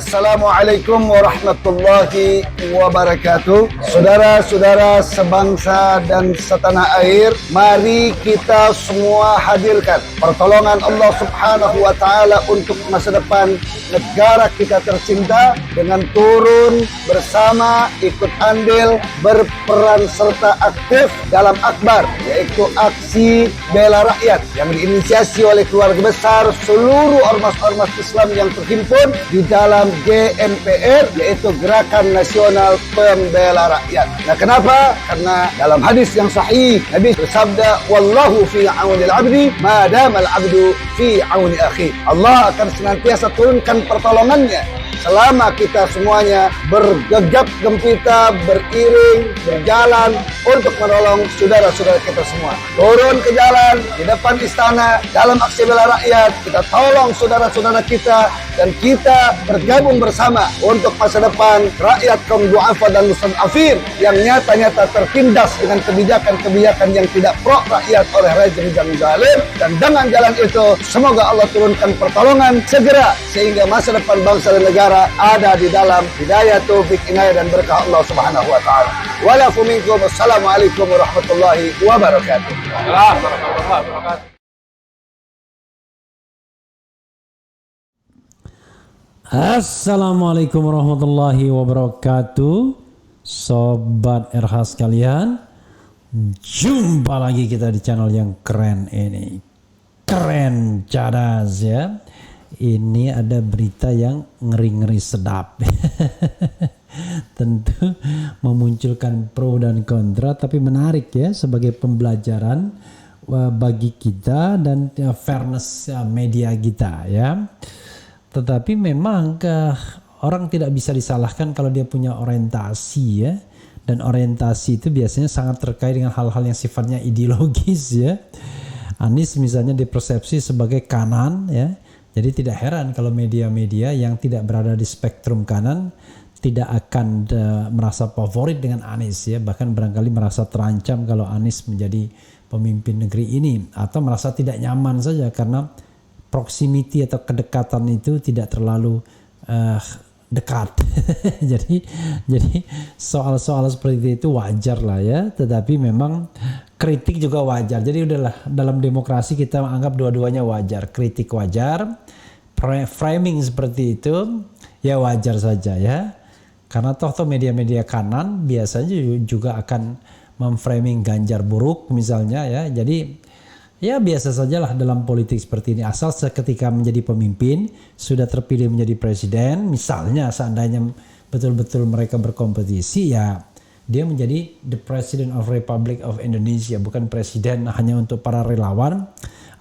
Assalamualaikum warahmatullahi wabarakatuh. Saudara-saudara sebangsa dan setanah air, mari kita semua hadirkan pertolongan Allah Subhanahu wa taala untuk masa depan negara kita tercinta dengan turun bersama, ikut andil, berperan serta aktif dalam akbar, yaitu aksi bela rakyat yang diinisiasi oleh keluarga besar seluruh ormas-ormas Islam yang terhimpun di dalam GNPR, yaitu Gerakan Nasional Pembela Rakyat. Nah, kenapa? Karena dalam hadis yang sahih Nabi bersabda, "Wallahu fi aunil abdi ma damal abdu fi auni akhi." Allah akan senantiasa turunkan pertolongannya selama kita semuanya bergegap gempita, beriring, berjalan untuk menolong saudara-saudara kita semua. Turun ke jalan di depan istana dalam aksi bela rakyat, kita tolong saudara-saudara kita dan kita bergabung bersama untuk masa depan rakyat kaum du'afa dan mustad'afin yang nyata-nyata tertindas dengan kebijakan-kebijakan yang tidak pro rakyat oleh rejim yang zalim. Dan dengan jalan itu semoga Allah turunkan pertolongan segera sehingga masa depan bangsa dan negara ada di dalam hidayah, taufik, inayah dan berkah Allah Subhanahu wa taala. Walafu minkum. Assalamualaikum warahmatullahi wabarakatuh. Assalamualaikum warahmatullahi wabarakatuh. Sobat RH sekalian, jumpa lagi kita di channel yang keren ini. Keren cadas ya. Ini ada berita yang ngeri-ngeri sedap. Tentu memunculkan pro dan kontra, tapi menarik ya sebagai pembelajaran bagi kita dan fairness media kita ya. Tetapi memang orang tidak bisa disalahkan kalau dia punya orientasi ya. Dan orientasi itu biasanya sangat terkait dengan hal-hal yang sifatnya ideologis ya. Anies misalnya dipersepsi sebagai kanan ya. Jadi tidak heran kalau media-media yang tidak berada di spektrum kanan tidak akan merasa favorit dengan Anies ya. Bahkan barangkali merasa terancam kalau Anies menjadi pemimpin negeri ini. Atau merasa tidak nyaman saja karena proximity atau kedekatan itu tidak terlalu dekat. jadi soal-soal seperti itu wajar lah ya. Tetapi memang kritik juga wajar. Jadi udahlah, dalam demokrasi kita anggap dua-duanya wajar. Kritik wajar, framing seperti itu ya wajar saja ya. Karena toh media-media kanan biasanya juga akan memframing Ganjar buruk misalnya ya. Jadi ya biasa sajalah dalam politik seperti ini. Asal seketika menjadi pemimpin, sudah terpilih menjadi presiden, misalnya seandainya betul-betul mereka berkompetisi, ya dia menjadi the President of Republic of Indonesia, bukan presiden hanya untuk para relawan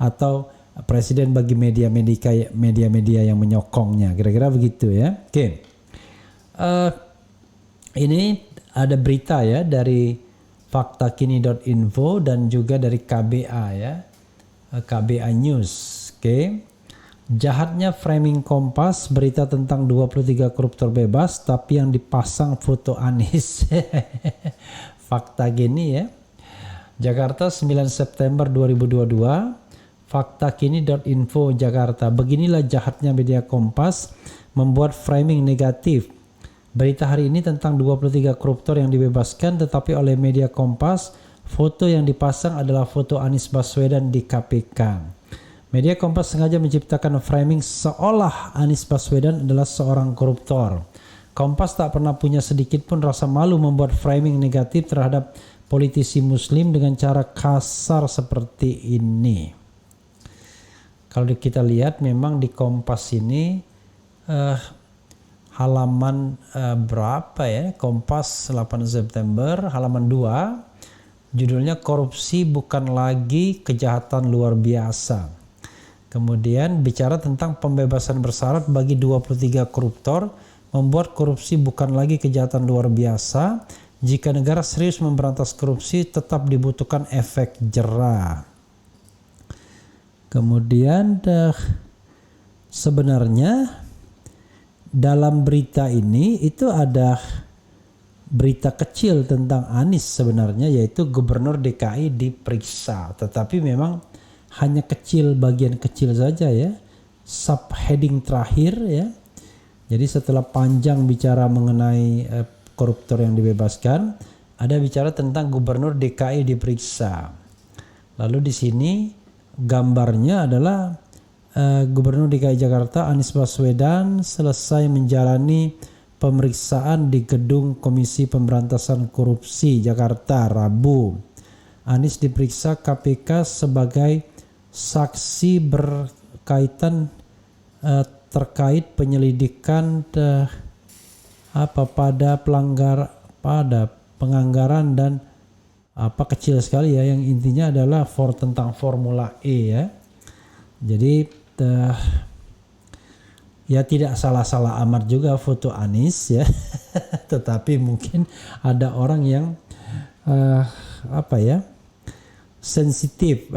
atau presiden bagi media-media yang menyokongnya. Kira-kira begitu ya. Oke. Ini ada berita ya dari faktakini.info dan juga dari KBA ya. KBA News. Oke. Jahatnya framing Kompas, berita tentang 23 koruptor bebas tapi yang dipasang foto Anies. Fakta gini ya. Jakarta 9 September 2022. Faktakini.info Jakarta. Beginilah jahatnya media Kompas membuat framing negatif. Berita hari ini tentang 23 koruptor yang dibebaskan, tetapi oleh media Kompas, foto yang dipasang adalah foto Anies Baswedan di KPK. Media Kompas sengaja menciptakan framing seolah Anies Baswedan adalah seorang koruptor. Kompas tak pernah punya sedikit pun rasa malu membuat framing negatif terhadap politisi muslim dengan cara kasar seperti ini. Kalau kita lihat memang di Kompas ini halaman berapa ya? Kompas 8 September halaman 2, judulnya korupsi bukan lagi kejahatan luar biasa. Kemudian bicara tentang pembebasan bersyarat bagi 23 koruptor, membuat korupsi bukan lagi kejahatan luar biasa. Jika negara serius memberantas korupsi, tetap dibutuhkan efek jera. Kemudian sebenarnya dalam berita ini itu ada berita kecil tentang Anies sebenarnya, yaitu Gubernur DKI diperiksa, tetapi memang hanya kecil, bagian kecil saja ya. Subheading terakhir ya, Jadi setelah panjang bicara mengenai koruptor yang dibebaskan, ada bicara tentang gubernur DKI diperiksa. Lalu di sini gambarnya adalah Gubernur DKI Jakarta Anies Baswedan selesai menjalani pemeriksaan di gedung Komisi Pemberantasan Korupsi Jakarta Rabu. Anies diperiksa KPK sebagai saksi berkaitan terkait penyelidikan pada penganggaran dan kecil sekali ya, yang intinya adalah tentang Formula E ya. Jadi ya tidak salah-salah amat juga foto Anies ya. Tetapi mungkin ada orang yang sensitif,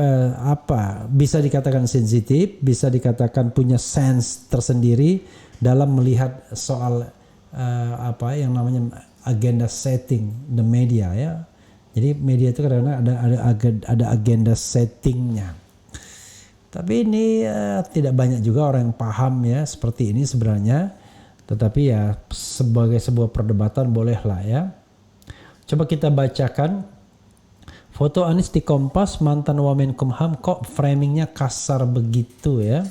bisa dikatakan sensitif, bisa dikatakan punya sense tersendiri dalam melihat soal yang namanya agenda setting the media ya. Jadi media itu kadang-kadang ada agenda settingnya. Tapi ini tidak banyak juga orang yang paham ya seperti ini sebenarnya. Tetapi ya sebagai sebuah perdebatan bolehlah ya. Coba kita bacakan foto Anies di Kompas, mantan Wamenkumham, kok framingnya kasar begitu ya.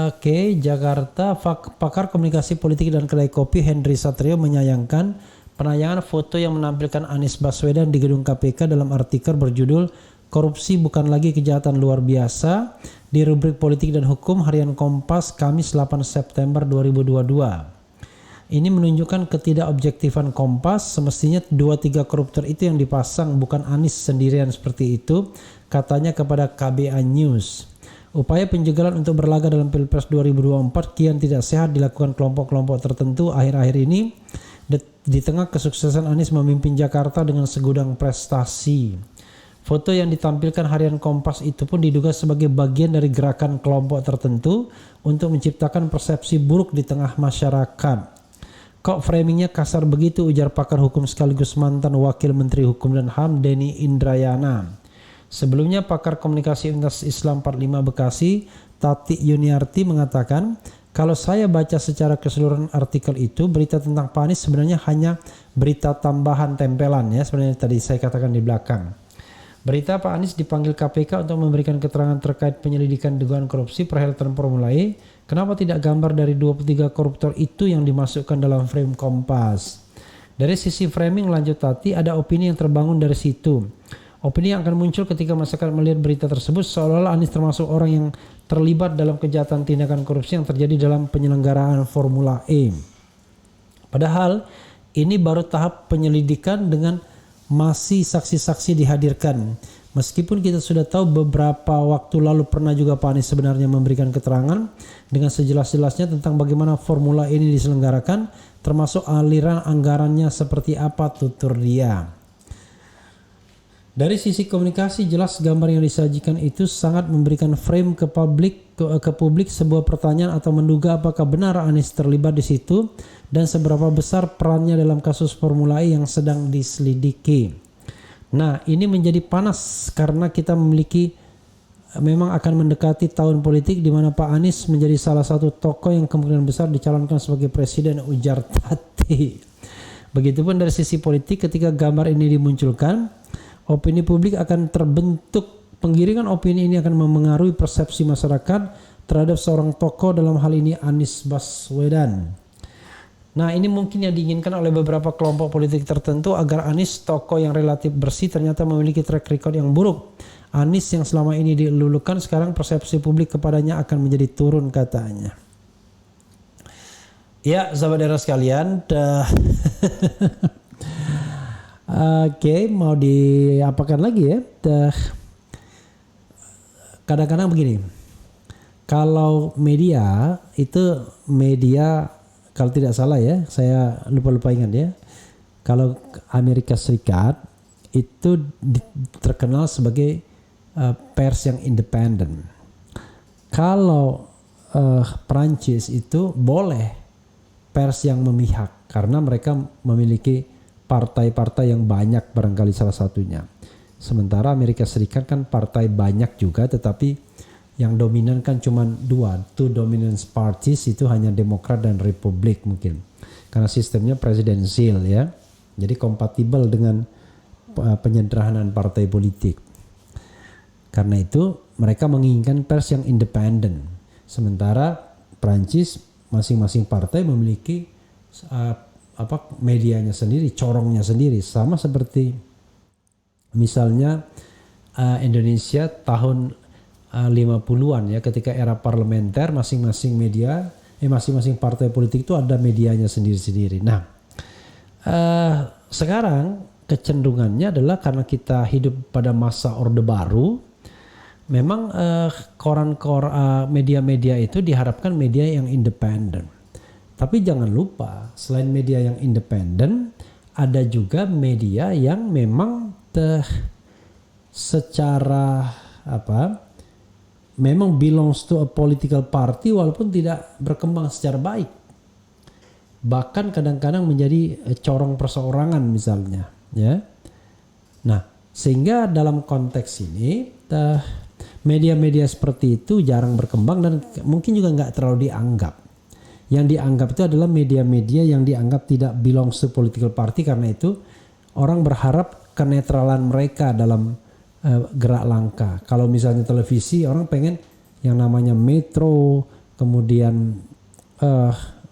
Oke, Jakarta, pakar komunikasi politik dan kedai kopi Henry Satrio menyayangkan penayangan foto yang menampilkan Anies Baswedan di gedung KPK dalam artikel berjudul Korupsi Bukan Lagi Kejahatan Luar Biasa di rubrik Politik dan Hukum Harian Kompas Kamis 8 September 2022. Ini menunjukkan ketidakobjektifan Kompas. Semestinya 2-3 koruptor itu yang dipasang, bukan Anies sendirian seperti itu, katanya kepada KBA News. Upaya penjagalan untuk berlaga dalam Pilpres 2024 kian tidak sehat dilakukan kelompok-kelompok tertentu akhir-akhir ini di tengah kesuksesan Anies memimpin Jakarta dengan segudang prestasi. Foto yang ditampilkan Harian Kompas itu pun diduga sebagai bagian dari gerakan kelompok tertentu untuk menciptakan persepsi buruk di tengah masyarakat. Kok framingnya kasar begitu, ujar pakar hukum sekaligus mantan Wakil Menteri Hukum dan HAM Denny Indrayana. Sebelumnya pakar komunikasi Universitas Islam 45 Bekasi Tati Yuniarti mengatakan, kalau saya baca secara keseluruhan artikel itu, berita tentang Pak Anies sebenarnya hanya berita tambahan tempelan ya, sebenarnya tadi saya katakan di belakang. Berita Pak Anies dipanggil KPK untuk memberikan keterangan terkait penyelidikan dugaan korupsi perhelatan Formula E. Kenapa tidak gambar dari 23 koruptor itu yang dimasukkan dalam frame Kompas? Dari sisi framing, lanjut Tati, ada opini yang terbangun dari situ. Opini yang akan muncul ketika masyarakat melihat berita tersebut seolah-olah Anies termasuk orang yang terlibat dalam kejahatan tindakan korupsi yang terjadi dalam penyelenggaraan Formula E. Padahal ini baru tahap penyelidikan dengan masih saksi-saksi dihadirkan. Meskipun kita sudah tahu beberapa waktu lalu pernah juga Pak Anies sebenarnya memberikan keterangan dengan sejelas-jelasnya tentang bagaimana formula ini diselenggarakan, termasuk aliran anggarannya seperti apa, tutur dia. Dari sisi komunikasi, jelas gambar yang disajikan itu sangat memberikan frame ke publik sebuah pertanyaan atau menduga apakah benar Anies terlibat di situ dan seberapa besar perannya dalam kasus Formula E yang sedang diselidiki. Nah, ini menjadi panas karena kita memang akan mendekati tahun politik di mana Pak Anies menjadi salah satu tokoh yang kemungkinan besar dicalonkan sebagai presiden, ujar Tati. Begitupun dari sisi politik, ketika gambar ini dimunculkan, opini publik akan terbentuk. Penggiringan opini ini akan memengaruhi persepsi masyarakat terhadap seorang tokoh, dalam hal ini Anies Baswedan. Nah, ini mungkin yang diinginkan oleh beberapa kelompok politik tertentu agar Anies, tokoh yang relatif bersih, ternyata memiliki track record yang buruk. Anies yang selama ini dilulukan, sekarang persepsi publik kepadanya akan menjadi turun, katanya. Ya, sahabat daerah sekalian, oke, mau diapakan lagi ya? Kadang-kadang begini, kalau media itu kalau tidak salah ya, saya lupa ingat ya, kalau Amerika Serikat itu terkenal sebagai pers yang independen. Kalau Perancis itu boleh pers yang memihak karena mereka memiliki partai-partai yang banyak, barangkali salah satunya. Sementara Amerika Serikat kan partai banyak juga, tetapi Yang dominan kan cuma two dominant parties, itu hanya Demokrat dan Republik mungkin. Karena sistemnya presidensial ya. Jadi kompatibel dengan penyederhanaan partai politik. Karena itu mereka menginginkan pers yang independen. Sementara Prancis masing-masing partai memiliki medianya sendiri, corongnya sendiri. Sama seperti misalnya Indonesia tahun 50-an ya, ketika era parlementer masing-masing partai politik itu ada medianya sendiri-sendiri. Nah, sekarang kecenderungannya adalah karena kita hidup pada masa Orde Baru, memang media-media itu diharapkan media yang independen. Tapi jangan lupa, selain media yang independen, ada juga media yang memang secara memang belongs to a political party walaupun tidak berkembang secara baik. Bahkan kadang-kadang menjadi corong perseorangan misalnya, ya. Nah, sehingga dalam konteks ini media-media seperti itu jarang berkembang dan mungkin juga nggak terlalu dianggap. Yang dianggap itu adalah media-media yang dianggap tidak belongs to political party, karena itu orang berharap kenetralan mereka dalam gerak langkah. Kalau misalnya televisi, orang pengen yang namanya Metro, kemudian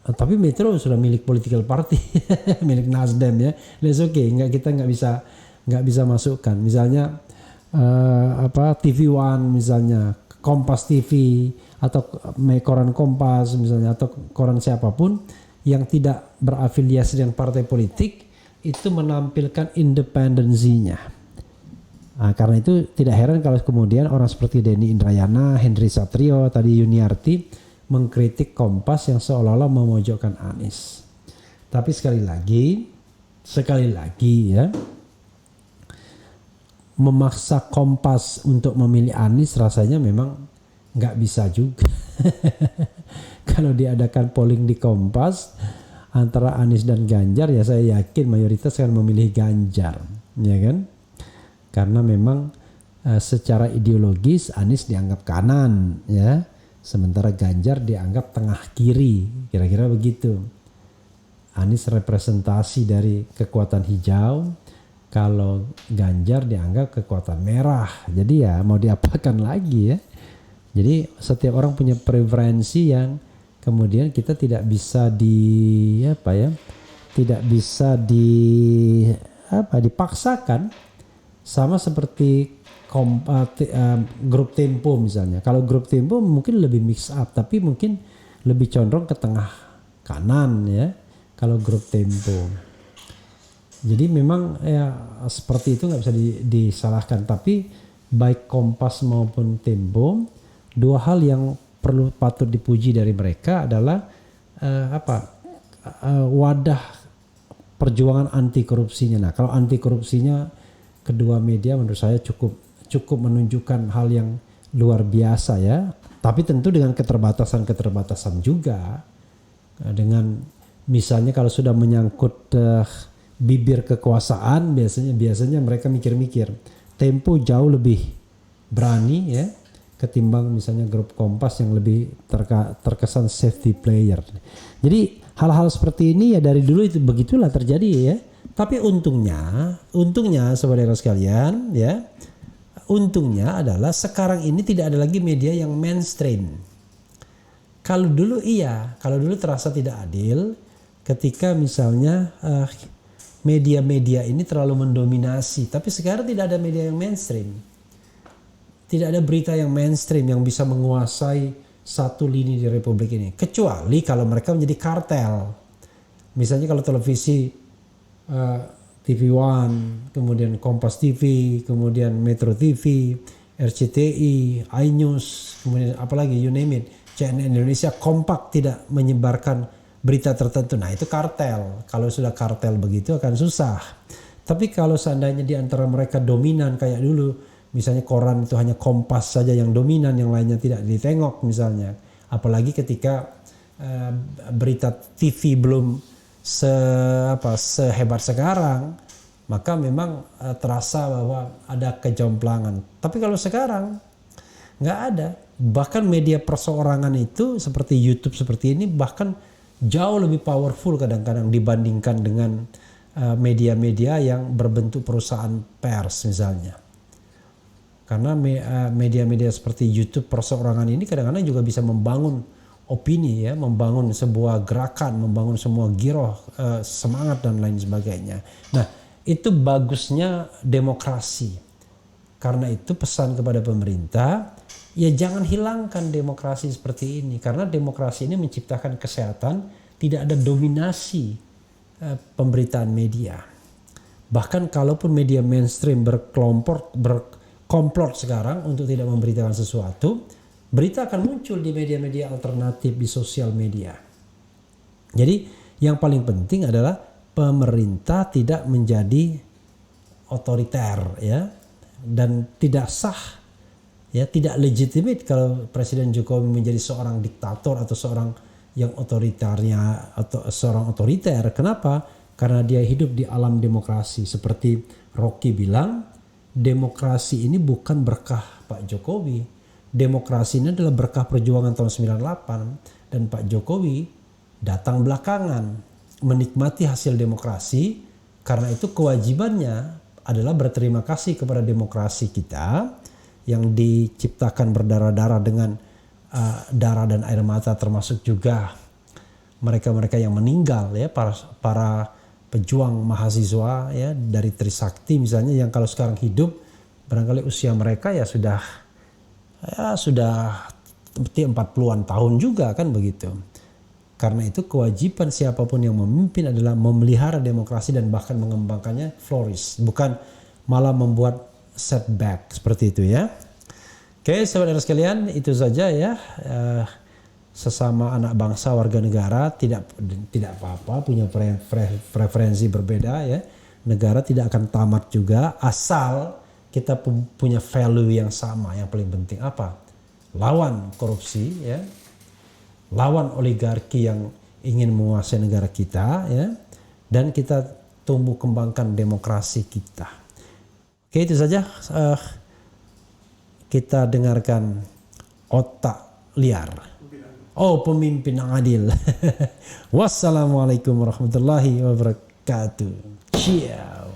tapi Metro sudah milik political party, milik Nasdem ya. That's okay, kita nggak bisa masukkan. Misalnya TV One misalnya, Kompas TV atau koran Kompas misalnya, atau koran siapapun yang tidak berafiliasi dengan partai politik itu menampilkan independensinya. Nah, karena itu tidak heran kalau kemudian orang seperti Denny Indrayana, Henry Satrio, tadi Yuniarti mengkritik Kompas yang seolah-olah memojokkan Anies. Tapi sekali lagi ya, memaksa Kompas untuk memilih Anies rasanya memang nggak bisa juga. Kalau diadakan polling di Kompas antara Anies dan Ganjar, ya saya yakin mayoritas akan memilih Ganjar, ya kan? Karena memang secara ideologis Anies dianggap kanan ya, sementara Ganjar dianggap tengah kiri, kira-kira begitu. Anies representasi dari kekuatan hijau, kalau Ganjar dianggap kekuatan merah. Jadi ya mau diapakan lagi ya. Jadi setiap orang punya preferensi yang kemudian kita tidak bisa dipaksakan. Sama seperti grup Tempo misalnya. Kalau grup Tempo mungkin lebih mix up, tapi mungkin lebih condong ke tengah kanan ya, kalau grup Tempo. Jadi memang ya seperti itu nggak bisa disalahkan. Tapi baik Kompas maupun Tempo, dua hal yang patut dipuji dari mereka adalah wadah perjuangan anti korupsinya. Nah, kalau anti korupsinya kedua media menurut saya cukup menunjukkan hal yang luar biasa ya. Tapi tentu dengan keterbatasan juga. Dengan misalnya kalau sudah menyangkut bibir kekuasaan, biasanya mereka mikir-mikir. Tempo jauh lebih berani ya ketimbang misalnya grup Kompas yang lebih terkesan safety player. Jadi hal-hal seperti ini ya dari dulu itu begitulah terjadi ya. Tapi untungnya saudara sekalian ya, untungnya adalah sekarang ini tidak ada lagi media yang mainstream. Kalau dulu terasa tidak adil ketika misalnya media-media ini terlalu mendominasi. Tapi sekarang tidak ada media yang mainstream. Tidak ada berita yang mainstream yang bisa menguasai satu lini di Republik ini. Kecuali kalau mereka menjadi kartel. Misalnya kalau televisi TV One, kemudian Kompas TV, kemudian Metro TV, RCTI, iNews, kemudian apalagi you name it, CNN Indonesia kompak tidak menyebarkan berita tertentu. Nah itu kartel. Kalau sudah kartel begitu akan susah. Tapi kalau seandainya di antara mereka dominan kayak dulu, misalnya koran itu hanya Kompas saja yang dominan, yang lainnya tidak ditengok misalnya. Apalagi ketika berita TV belum sehebat sekarang, maka memang terasa bahwa ada kejomplangan. Tapi kalau sekarang Nggak ada. Bahkan media perseorangan itu seperti YouTube seperti ini bahkan jauh lebih powerful kadang-kadang dibandingkan dengan media-media yang berbentuk perusahaan pers misalnya. Karena media-media seperti YouTube perseorangan ini kadang-kadang juga bisa membangun opini ya, membangun sebuah gerakan, membangun semua giroh, semangat dan lain sebagainya. Nah, itu bagusnya demokrasi. Karena itu pesan kepada pemerintah, ya jangan hilangkan demokrasi seperti ini. Karena demokrasi ini menciptakan kesehatan, tidak ada dominasi pemberitaan media. Bahkan kalaupun media mainstream berkomplot sekarang untuk tidak memberitakan sesuatu, berita akan muncul di media-media alternatif di sosial media. Jadi yang paling penting adalah pemerintah tidak menjadi otoriter ya, dan tidak sah ya, tidak legitimate kalau Presiden Jokowi menjadi seorang diktator atau seorang yang otoriternya atau seorang otoriter. Kenapa? Karena dia hidup di alam demokrasi. Seperti Rocky bilang, demokrasi ini bukan berkah Pak Jokowi. Demokrasi ini adalah berkah perjuangan tahun 98 dan Pak Jokowi datang belakangan menikmati hasil demokrasi. Karena itu kewajibannya adalah berterima kasih kepada demokrasi kita yang diciptakan berdarah-darah dengan darah dan air mata, termasuk juga mereka-mereka yang meninggal ya, para pejuang mahasiswa ya dari Trisakti misalnya, yang kalau sekarang hidup barangkali usia mereka ya sudah seperti 40-an tahun juga kan begitu. Karena itu kewajiban siapapun yang memimpin adalah memelihara demokrasi dan bahkan mengembangkannya flourish, bukan malah membuat setback seperti itu ya. Oke, saudara sekalian, itu saja ya. Sesama anak bangsa warga negara tidak apa-apa punya preferensi berbeda ya. Negara tidak akan tamat juga asal kita punya value yang sama. Yang paling penting apa? Lawan korupsi ya. Lawan oligarki yang ingin menguasai negara kita ya, dan kita tumbuh kembangkan demokrasi kita. Oke, itu saja. Kita dengarkan Otak Liar. Pemimpin yang adil. Wassalamualaikum warahmatullahi wabarakatuh. Ciao.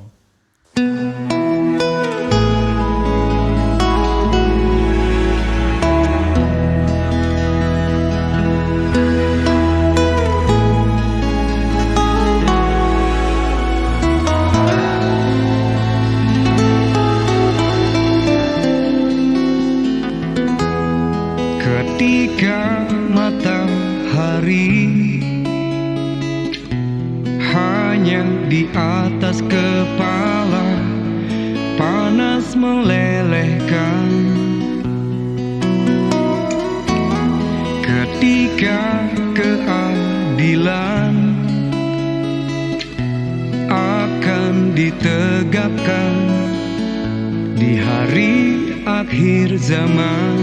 Ketika matahari hanya di atas kepala, panas melelehkan. Ketika keadilan akan ditegakkan di hari akhir zaman,